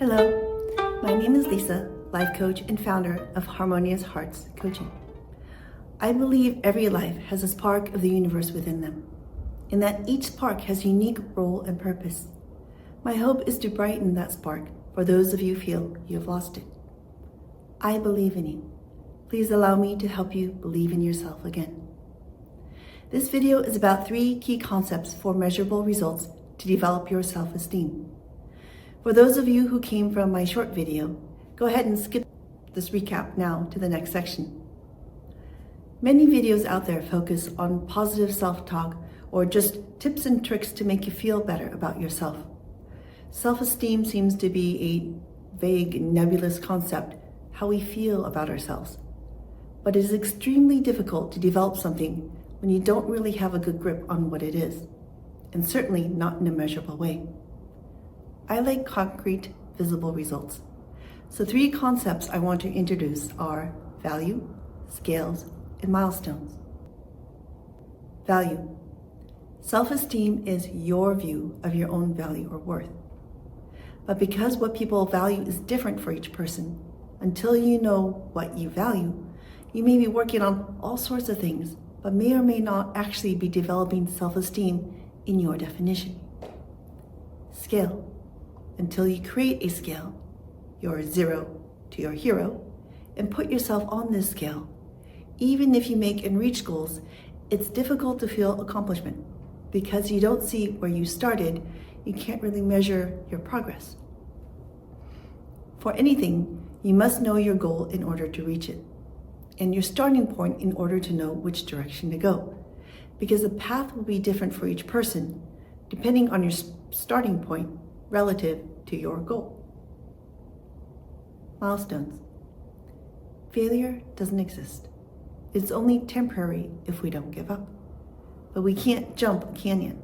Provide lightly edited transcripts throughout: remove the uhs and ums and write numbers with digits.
Hello, my name is Lisa, life coach and founder of Harmonious Hearts Coaching. I believe every life has a spark of the universe within them, and that each spark has a unique role and purpose. My hope is to brighten that spark for those of you who feel you have lost it. I believe in you. Please allow me to help you believe in yourself again. This video is about 3 key concepts for measurable results to develop your self-esteem. For those of you who came from my short video, go ahead and skip this recap now to the next section. Many videos out there focus on positive self-talk or just tips and tricks to make you feel better about yourself. Self-esteem seems to be a vague, nebulous concept, how we feel about ourselves. But it is extremely difficult to develop something when you don't really have a good grip on what it is, and certainly not in a measurable way. I like concrete, visible results. So 3 concepts I want to introduce are value, scales, and milestones. Value. Self-esteem is your view of your own value or worth. But because what people value is different for each person, until you know what you value, you may be working on all sorts of things, but may or may not actually be developing self-esteem in your definition. Scale. Until you create a scale, your 0 to your hero, and put yourself on this scale. Even if you make and reach goals, it's difficult to feel accomplishment because you don't see where you started. You can't really measure your progress. For anything, you must know your goal in order to reach it, and your starting point in order to know which direction to go, because the path will be different for each person, depending on your starting point relative to your goal. Milestones. Failure doesn't exist. It's only temporary if we don't give up. But we can't jump a canyon.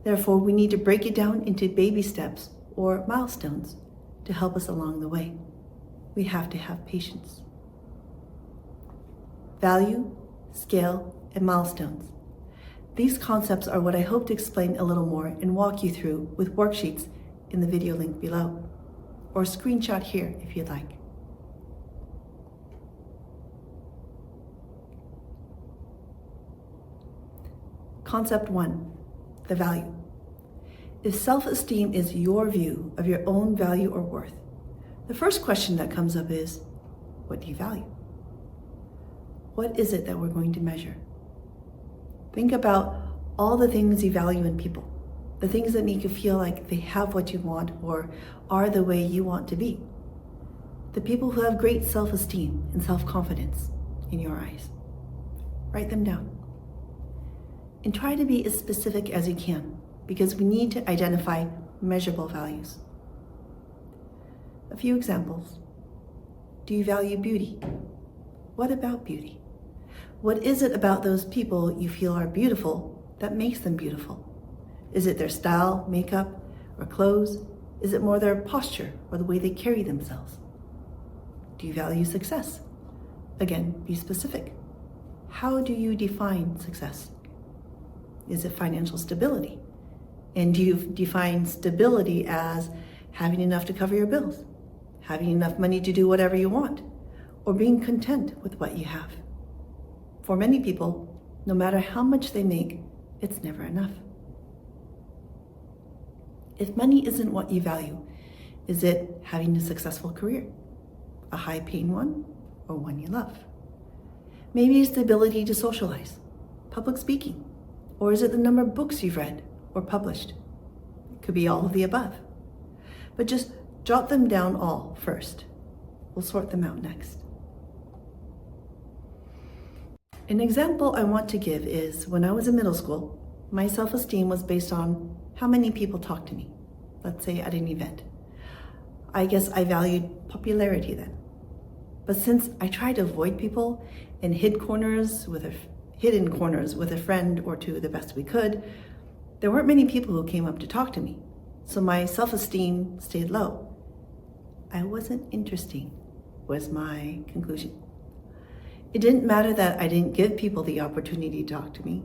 Therefore, we need to break it down into baby steps or milestones to help us along the way. We have to have patience. Value, scale, and milestones. These concepts are what I hope to explain a little more and walk you through with worksheets in the video link below, or screenshot here if you'd like. Concept 1, the value. If self-esteem is your view of your own value or worth, the first question that comes up is, what do you value? What is it that we're going to measure? Think about all the things you value in people, the things that make you feel like they have what you want or are the way you want to be. The people who have great self-esteem and self-confidence in your eyes. Write them down. And try to be as specific as you can, because we need to identify measurable values. A few examples. Do you value beauty? What about beauty? What is it about those people you feel are beautiful that makes them beautiful? Is it their style, makeup, or clothes? Is it more their posture or the way they carry themselves? Do you value success? Again, be specific. How do you define success? Is it financial stability? And do you define stability as having enough to cover your bills, having enough money to do whatever you want, or being content with what you have? For many people, no matter how much they make, it's never enough. If money isn't what you value, is it having a successful career, a high-paying one, or one you love? Maybe it's the ability to socialize, public speaking, or is it the number of books you've read or published? It could be all of the above. But just jot them down all first. We'll sort them out next. An example I want to give is when I was in middle school, my self-esteem was based on how many people talked to me, let's say at an event. I guess I valued popularity then. But since I tried to avoid people and hid in corners with a friend or two the best we could, there weren't many people who came up to talk to me. So my self-esteem stayed low. I wasn't interesting, was my conclusion. It didn't matter that I didn't give people the opportunity to talk to me.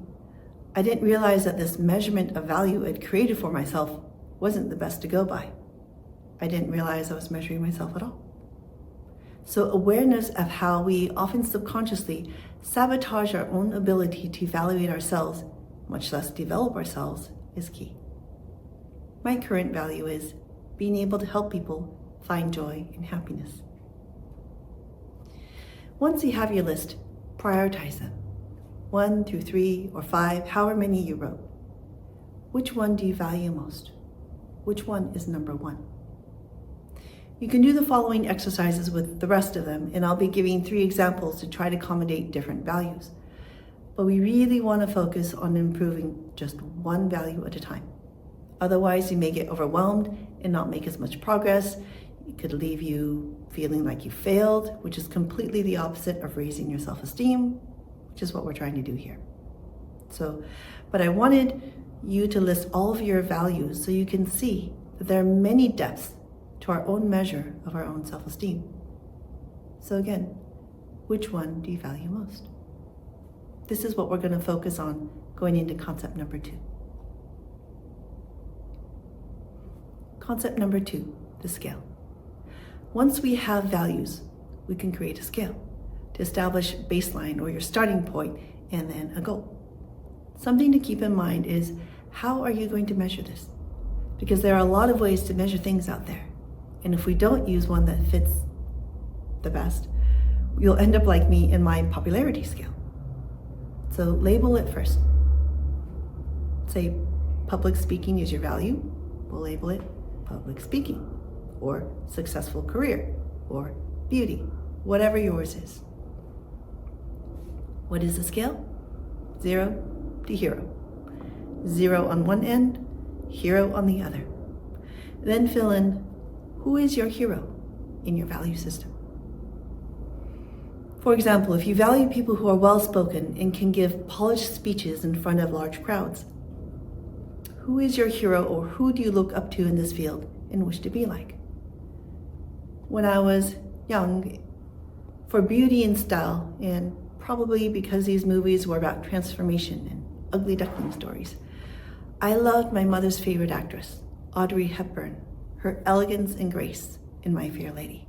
I didn't realize that this measurement of value I'd created for myself wasn't the best to go by. I didn't realize I was measuring myself at all. So awareness of how we often subconsciously sabotage our own ability to evaluate ourselves, much less develop ourselves, is key. My current value is being able to help people find joy and happiness. Once you have your list, prioritize them. 1 through 3 or 5, however many you wrote. Which one do you value most? Which one is number 1? You can do the following exercises with the rest of them, and I'll be giving 3 examples to try to accommodate different values. But we really want to focus on improving just one value at a time. Otherwise, you may get overwhelmed and not make as much progress. It could leave you feeling like you failed, which is completely the opposite of raising your self-esteem, which is what we're trying to do here. But I wanted you to list all of your values so you can see that there are many depths to our own measure of our own self-esteem. So again, which one do you value most? This is what we're going to focus on going into concept number 2. Concept number 2, the scale. Once we have values, we can create a scale to establish baseline or your starting point and then a goal. Something to keep in mind is, how are you going to measure this? Because there are a lot of ways to measure things out there. And if we don't use one that fits the best, you'll end up like me in my popularity scale. So label it first. Say public speaking is your value. We'll label it public speaking, or successful career, or beauty, whatever yours is. What is the scale? 0 to hero. 0 on one end, hero on the other. Then fill in, who is your hero in your value system? For example, if you value people who are well-spoken and can give polished speeches in front of large crowds, who is your hero, or who do you look up to in this field and wish to be like? When I was young, for beauty and style, and probably because these movies were about transformation and ugly duckling stories, I loved my mother's favorite actress, Audrey Hepburn, her elegance and grace in My Fair Lady,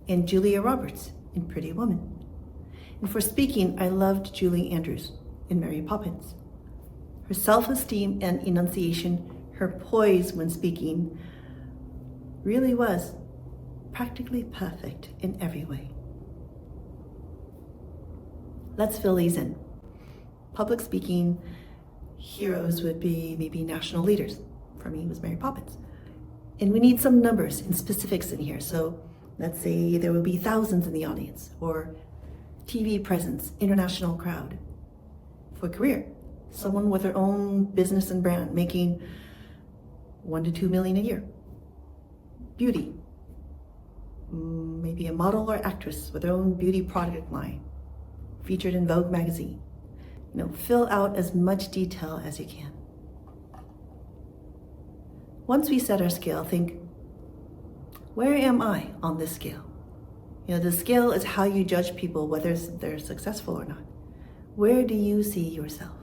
and Julia Roberts in Pretty Woman. And for speaking, I loved Julie Andrews in Mary Poppins. Her self-esteem and enunciation, her poise when speaking, really was practically perfect in every way. Let's fill these in. Public speaking, heroes would be maybe national leaders. For me, it was Mary Poppins. And we need some numbers and specifics in here. So let's say there would be thousands in the audience, or TV presence, international crowd. For career, someone with their own business and brand making 1 to 2 million a year. Beauty, maybe a model or actress with their own beauty product line, featured in Vogue magazine. Fill out as much detail as you can. Once we set our scale, think, where am I on this scale? The scale is how you judge people, whether they're successful or not. Where do you see yourself?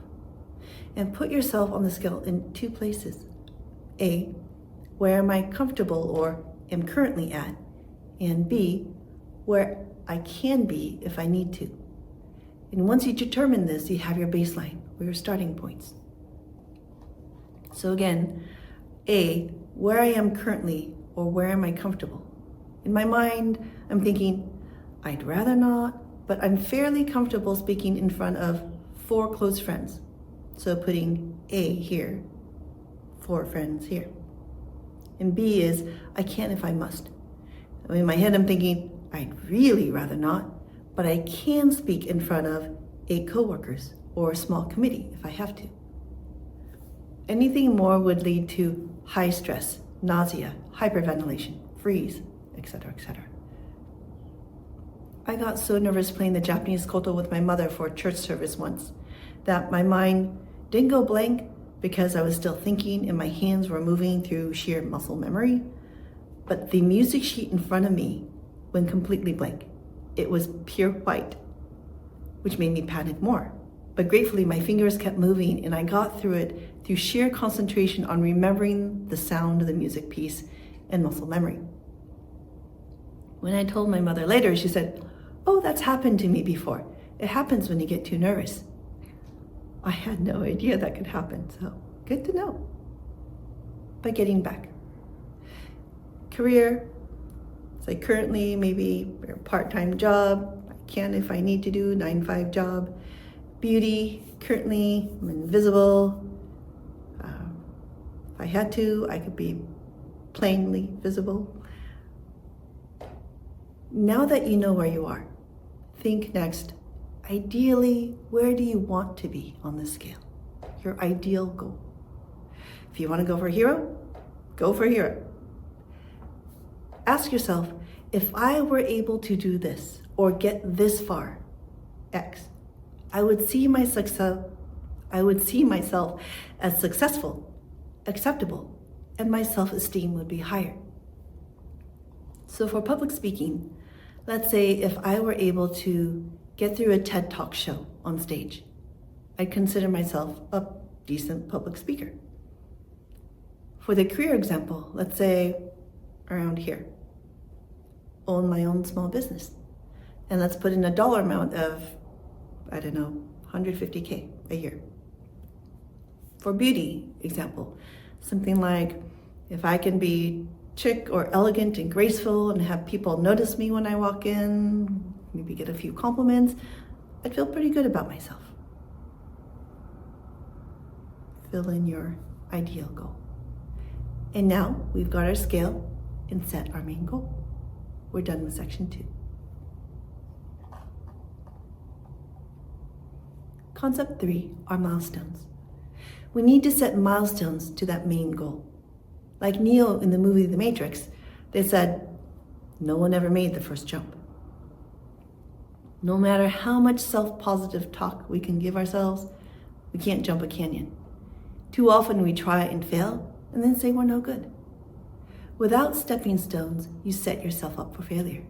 And put yourself on the scale in 2 places. A, where am I comfortable or am currently at? And B, where I can be if I need to. And once you determine this, you have your baseline or your starting points. So again, A, where I am currently or where am I comfortable? In my mind, I'm thinking, I'd rather not, but I'm fairly comfortable speaking in front of 4 close friends. So putting A here, 4 friends here. And B is, I can if I must. In my head, I'm thinking, I'd really rather not, but I can speak in front of 8 coworkers or a small committee if I have to. Anything more would lead to high stress, nausea, hyperventilation, freeze, etc., etc. I got so nervous playing the Japanese koto with my mother for a church service once that my mind didn't go blank because I was still thinking and my hands were moving through sheer muscle memory, but the music sheet in front of me went completely blank. It was pure white, which made me panic more. But gratefully, my fingers kept moving and I got through it through sheer concentration on remembering the sound of the music piece and muscle memory. When I told my mother later, she said, "Oh, that's happened to me before. It happens when you get too nervous." I had no idea that could happen, so good to know. But getting back. Career, it's like currently maybe a part-time job. I can if I need to do 9-to-5 job. Beauty, currently I'm invisible. If I had to, I could be plainly visible. Now that you know where you are, think next. Ideally, where do you want to be on this scale? Your ideal goal. If you want to go for a hero, go for a hero. Ask yourself, if I were able to do this or get this far, X, I would see myself as successful, acceptable, and my self-esteem would be higher. So for public speaking, let's say if I were able to get through a TED Talk show on stage, I'd consider myself a decent public speaker. For the career example, let's say around here, own my own small business. And let's put in a dollar amount of, I don't know, $150K a year. For beauty example, something like if I can be chic or elegant and graceful and have people notice me when I walk in, maybe get a few compliments, I'd feel pretty good about myself. Fill in your ideal goal. And now we've got our scale and set our main goal. We're done with section 2. Concept 3 are milestones. We need to set milestones to that main goal. Like Neo in the movie The Matrix, they said, no one ever made the first jump. No matter how much self-positive talk we can give ourselves, we can't jump a canyon. Too often we try and fail and then say we're no good. Without stepping stones, you set yourself up for failure.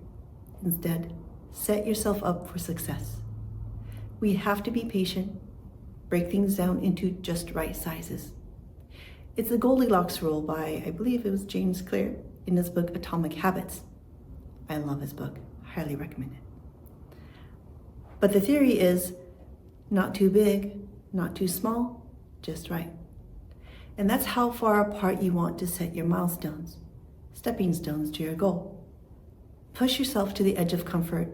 Instead, set yourself up for success. We have to be patient, break things down into just right sizes. It's the Goldilocks rule by, I believe it was James Clear, in his book Atomic Habits. I love his book, highly recommend it. But the theory is not too big, not too small, just right. And that's how far apart you want to set your milestones, stepping stones to your goal. Push yourself to the edge of comfort.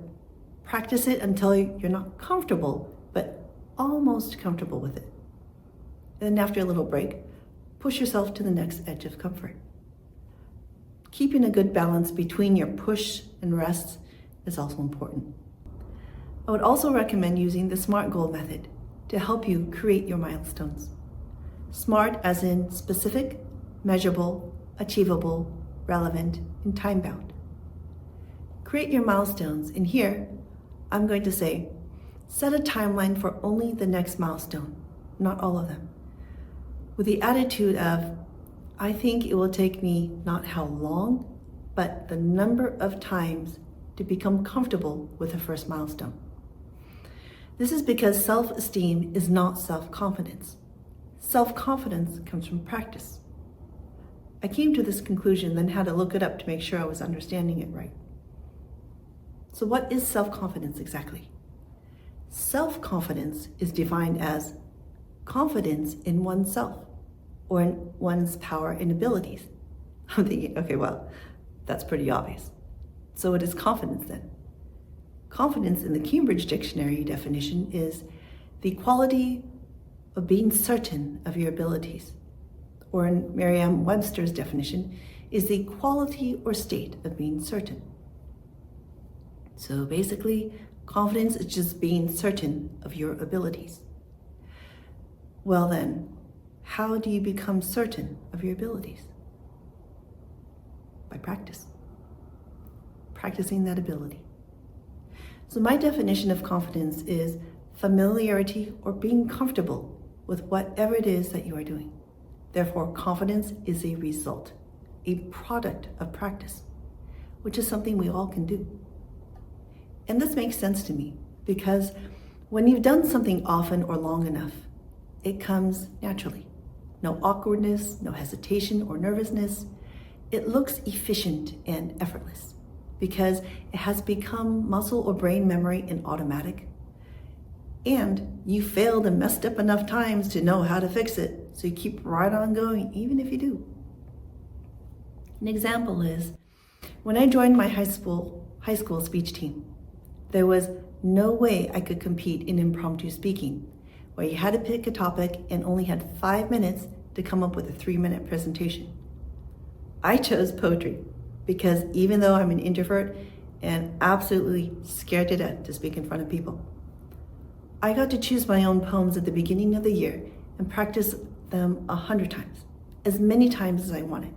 Practice it until you're not comfortable, but almost comfortable with it. And then after a little break, push yourself to the next edge of comfort. Keeping a good balance between your push and rests is also important. I would also recommend using the SMART goal method to help you create your milestones. SMART as in specific, measurable, achievable, relevant, and time-bound. Create your milestones, and here I'm going to say, set a timeline for only the next milestone, not all of them. With the attitude of, I think it will take me not how long, but the number of times to become comfortable with the first milestone. This is because self-esteem is not self-confidence. Self-confidence comes from practice. I came to this conclusion, then had to look it up to make sure I was understanding it right. So what is self-confidence exactly? Self-confidence is defined as confidence in oneself or in one's power and abilities. I'm thinking, okay, well, that's pretty obvious. So what is confidence then? Confidence in the Cambridge Dictionary definition is the quality of being certain of your abilities, or in Merriam-Webster's definition, is the quality or state of being certain. So basically, confidence is just being certain of your abilities. Well then, how do you become certain of your abilities? By practice. Practicing that ability. So my definition of confidence is familiarity or being comfortable with whatever it is that you are doing. Therefore, confidence is a result, a product of practice, which is something we all can do. And this makes sense to me because when you've done something often or long enough, it comes naturally. No awkwardness, no hesitation or nervousness. It looks efficient and effortless because it has become muscle or brain memory in automatic. And you failed and messed up enough times to know how to fix it, so you keep right on going, even if you do. An example is, when I joined my high school speech team, there was no way I could compete in impromptu speaking, where you had to pick a topic and only had 5 minutes to come up with a 3-minute presentation. I chose poetry because even though I'm an introvert and absolutely scared to death to speak in front of people, I got to choose my own poems at the beginning of the year and practice them 100 times, as many times as I wanted.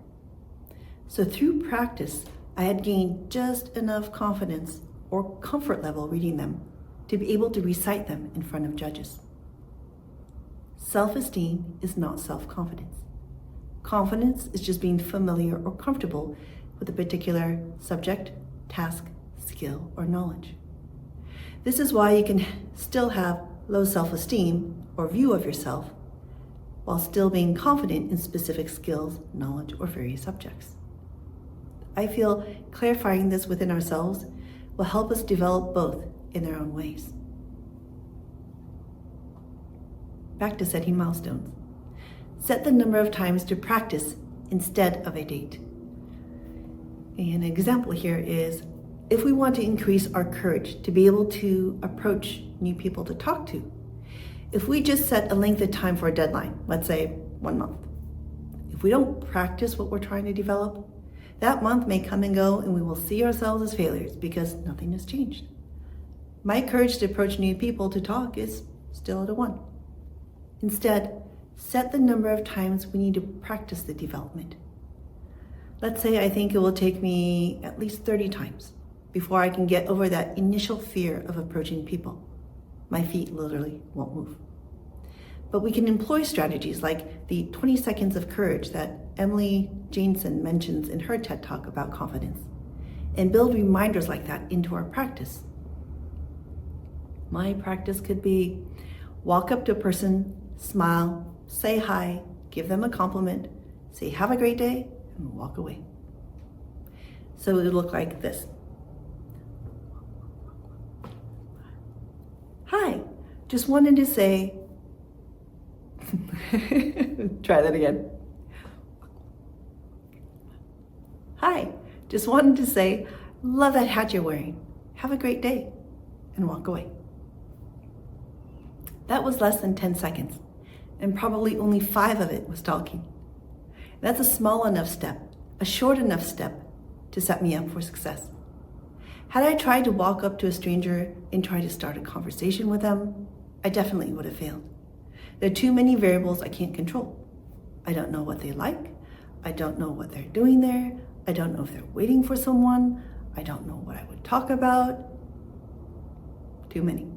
So through practice, I had gained just enough confidence or comfort level reading them to be able to recite them in front of judges. Self-esteem is not self-confidence. Confidence is just being familiar or comfortable with a particular subject, task, skill, or knowledge. This is why you can still have low self-esteem or view of yourself while still being confident in specific skills, knowledge, or various subjects. I feel clarifying this within ourselves will help us develop both in their own ways. Back to setting milestones. Set the number of times to practice instead of a date. An example here is, if we want to increase our courage to be able to approach new people to talk to, if we just set a length of time for a deadline, let's say 1 month, if we don't practice what we're trying to develop, that month may come and go and we will see ourselves as failures because nothing has changed. My courage to approach new people to talk is still at a 1. Instead, set the number of times we need to practice the development. Let's say I think it will take me at least 30 times before I can get over that initial fear of approaching people. My feet literally won't move. But we can employ strategies like the 20 seconds of courage that Emily Jameson mentions in her TED Talk about confidence, and build reminders like that into our practice. My practice could be walk up to a person, smile, say hi, give them a compliment, say have a great day, and walk away. So it would look like this. Hi, just wanted to say, try that again. Hi, just wanted to say, love that hat you're wearing. Have a great day, and walk away. That was less than 10 seconds, and probably only 5 of it was talking. That's a small enough step, a short enough step to set me up for success. Had I tried to walk up to a stranger and try to start a conversation with them, I definitely would have failed. There are too many variables I can't control. I don't know what they like. I don't know what they're doing there. I don't know if they're waiting for someone. I don't know what I would talk about. Too many.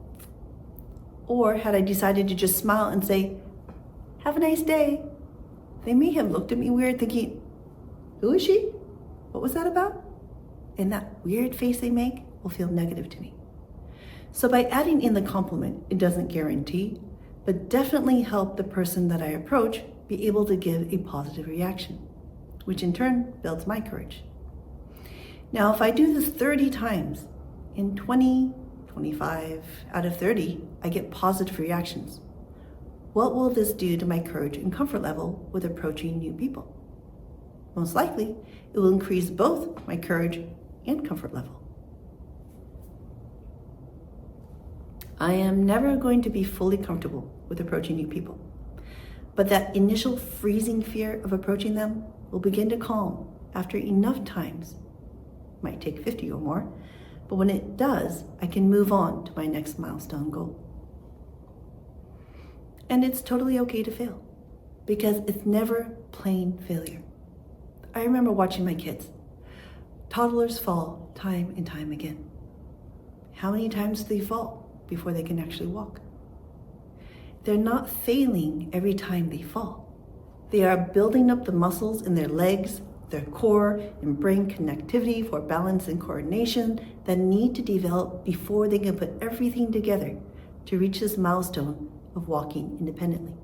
Or had I decided to just smile and say, have a nice day, they may have looked at me weird thinking, who is she? What was that about? And that weird face they make will feel negative to me. So by adding in the compliment, it doesn't guarantee, but definitely help the person that I approach be able to give a positive reaction, which in turn builds my courage. Now, if I do this 30 times, in 20, 25 out of 30, I get positive reactions. What will this do to my courage and comfort level with approaching new people? Most likely, it will increase both my courage and comfort level. I am never going to be fully comfortable with approaching new people, but that initial freezing fear of approaching them will begin to calm after enough times. Might take 50 or more, but when it does, I can move on to my next milestone goal. And it's totally okay to fail, because it's never plain failure. I remember watching my kids. Toddlers fall time and time again. How many times do they fall before they can actually walk? They're not failing every time they fall. They are building up the muscles in their legs, their core, and brain connectivity for balance and coordination that need to develop before they can put everything together to reach this milestone of walking independently.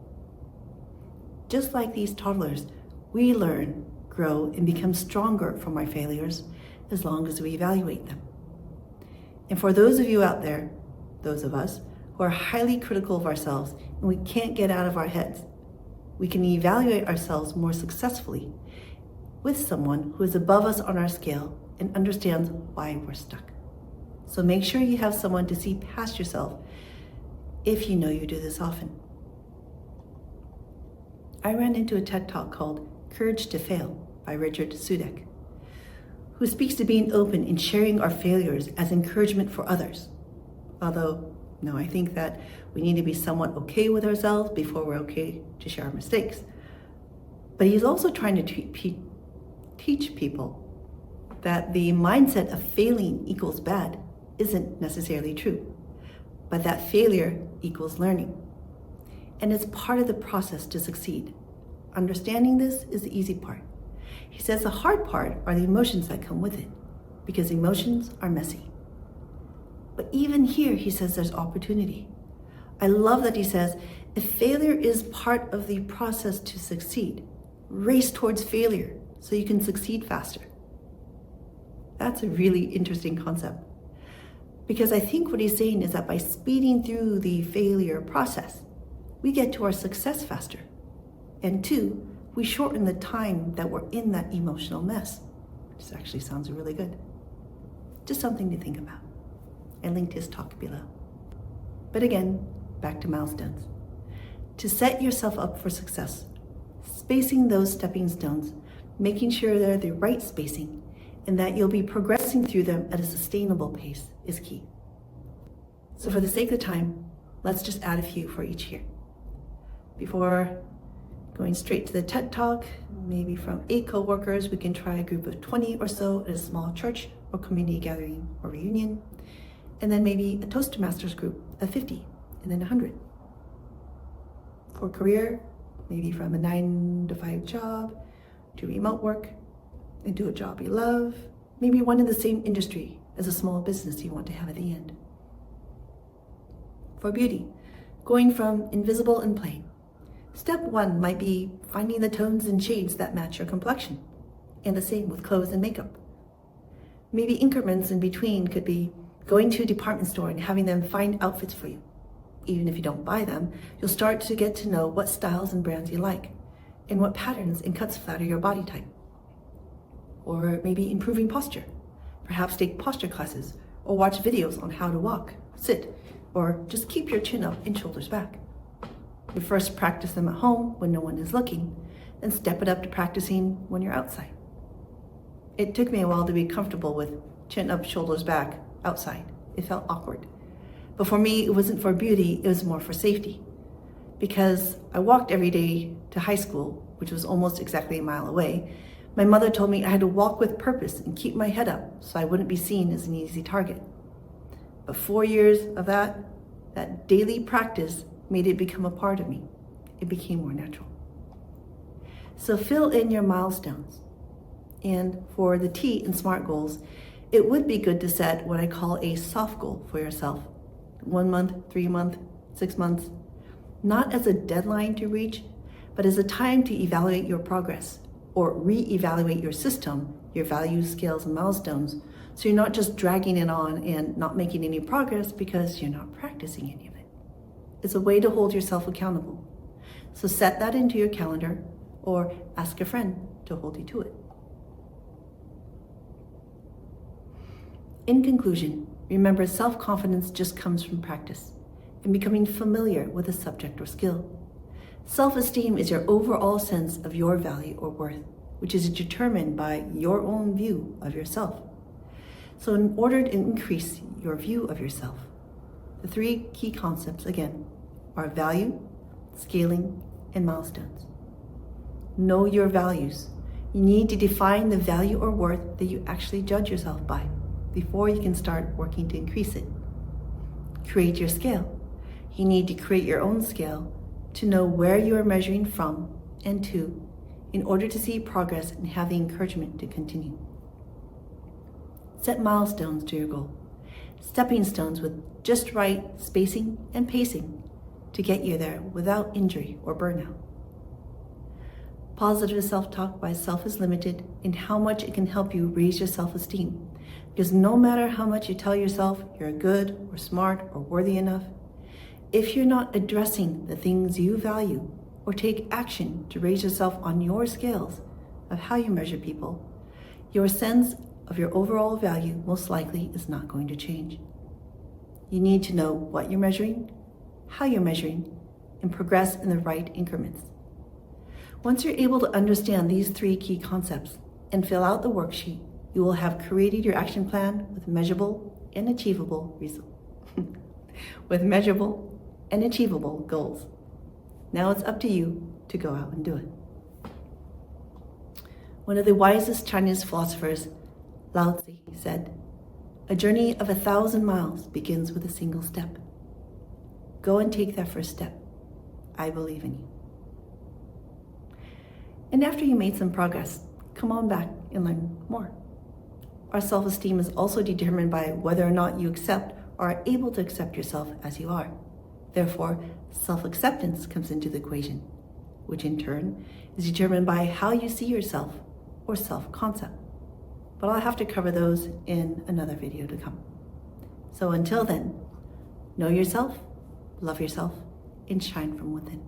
Just like these toddlers, we learn, grow and become stronger from our failures as long as we evaluate them. And for those of you out there, those of us who are highly critical of ourselves and we can't get out of our heads, we can evaluate ourselves more successfully with someone who is above us on our scale and understands why we're stuck. So make sure you have someone to see past yourself if you know you do this often. I ran into a TED Talk called Courage to Fail by Richard Sudek, who speaks to being open and sharing our failures as encouragement for others. Although, no, I think that we need to be somewhat okay with ourselves before we're okay to share our mistakes. But he's also trying to teach people that the mindset of failing equals bad isn't necessarily true, but that failure equals learning. And it's part of the process to succeed. Understanding this is the easy part. He says the hard part are the emotions that come with it, because emotions are messy. But even here, he says there's opportunity. I love that he says, if failure is part of the process to succeed, race towards failure so you can succeed faster. That's a really interesting concept. Because I think what he's saying is that by speeding through the failure process, we get to our success faster. And 2, we shorten the time that we're in that emotional mess. This actually sounds really good. Just something to think about. I linked his talk below. But again, back to milestones. To set yourself up for success, spacing those stepping stones, making sure they're the right spacing, and that you'll be progressing through them at a sustainable pace is key. So for the sake of time, let's just add a few for each here. Before going straight to the TED Talk, maybe from 8 co-workers, we can try a group of 20 or so at a small church or community gathering or reunion, and then maybe a Toastmasters group of 50, and then 100. For career, maybe from a 9-to-5 job to remote work, and do a job you love, maybe one in the same industry as a small business you want to have at the end. For beauty, going from invisible and plain. Step 1 might be finding the tones and shades that match your complexion, and the same with clothes and makeup. Maybe increments in between could be going to a department store and having them find outfits for you. Even if you don't buy them, you'll start to get to know what styles and brands you like, and what patterns and cuts flatter your body type. Or maybe improving posture. Perhaps take posture classes, or watch videos on how to walk, sit, or just keep your chin up and shoulders back. You first practice them at home when no one is looking, then step it up to practicing when you're outside. It took me a while to be comfortable with chin up, shoulders back, outside. It felt awkward. But for me, it wasn't for beauty, it was more for safety. Because I walked every day to high school, which was almost exactly a mile away. My mother told me I had to walk with purpose and keep my head up so I wouldn't be seen as an easy target. But 4 years of that daily practice made it become a part of me. It became more natural. So fill in your milestones. And for the T in SMART goals, it would be good to set what I call a soft goal for yourself. 1 month, 3 months, 6 months. Not as a deadline to reach, but as a time to evaluate your progress or re-evaluate your system, your values, skills, and milestones, so you're not just dragging it on and not making any progress because you're not practicing any of it. It's a way to hold yourself accountable. So set that into your calendar or ask a friend to hold you to it. In conclusion, remember self-confidence just comes from practice and becoming familiar with a subject or skill. Self-esteem is your overall sense of your value or worth, which is determined by your own view of yourself. So in order to increase your view of yourself, the 3 key concepts, again, are value, scaling, and milestones. Know your values. You need to define the value or worth that you actually judge yourself by before you can start working to increase it. Create your scale. You need to create your own scale to know where you are measuring from and to in order to see progress and have the encouragement to continue. Set milestones to your goal, stepping stones with just right spacing and pacing to get you there without injury or burnout. Positive self-talk by self is limited in how much it can help you raise your self-esteem. Because no matter how much you tell yourself you're good or smart or worthy enough, if you're not addressing the things you value or take action to raise yourself on your scales of how you measure people, your sense of your overall value most likely is not going to change. You need to know what you're measuring, how you're measuring, and progress in the right increments. Once you're able to understand these 3 key concepts and fill out the worksheet, you will have created your action plan with measurable and achievable goals. Now it's up to you to go out and do it. One of the wisest Chinese philosophers, Lao Tzu, said, "A journey of 1,000 miles begins with a single step. Go and take that first step. I believe in you." And after you made some progress, come on back and learn more. Our self-esteem is also determined by whether or not you accept or are able to accept yourself as you are. Therefore, self-acceptance comes into the equation, which in turn is determined by how you see yourself or self-concept. But I'll have to cover those in another video to come. So until then, know yourself, love yourself, and shine from within.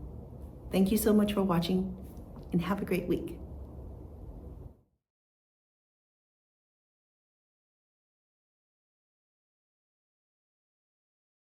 Thank you so much for watching, and have a great week.